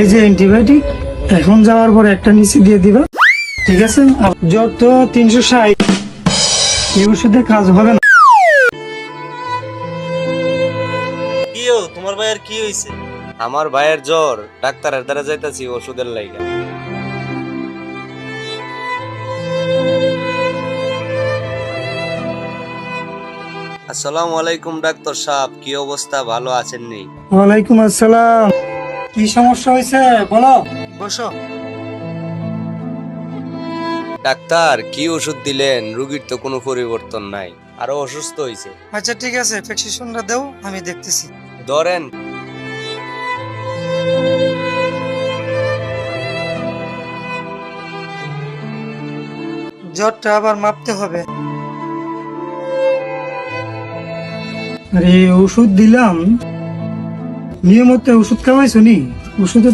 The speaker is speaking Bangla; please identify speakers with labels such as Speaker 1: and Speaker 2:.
Speaker 1: এই যে অ্যান্টিবায়োটিক, এখন যাওয়ার পর একটা নিচে দিয়ে দিবা, ঠিক আছে? জ্বর তো 360, এই ওষুধে কাজ হবে না।
Speaker 2: কিও তোমার ভাইয়ের কি হইছে? আমার ভাইয়ের জ্বর, ডাক্তারের দ্বারা যাইতাছি ওষুধের লাইগা। আসসালামু আলাইকুম ডাক্তার সাহেব, কি অবস্থা, ভালো আছেন নি?
Speaker 1: ওয়ালাইকুম আসসালাম। কি সমস্যা হয়েছে বলো, বসো।
Speaker 2: ডাক্তার কি ওষুধ দিলেন? রোগীর তো কোনো পরিবর্তন নাই, আরো অসুস্থ হইছে।
Speaker 1: আচ্ছা ঠিক আছে, প্রেসক্রিপশনটা দাও, আমি দেখতেছি।
Speaker 2: ধরেন।
Speaker 1: জ্বরটা আবার মাপতে হবে। আরে ওষুধ দিলাম, নিয়মিত ওষুধ খাওয়াইছো নি? ওষুধে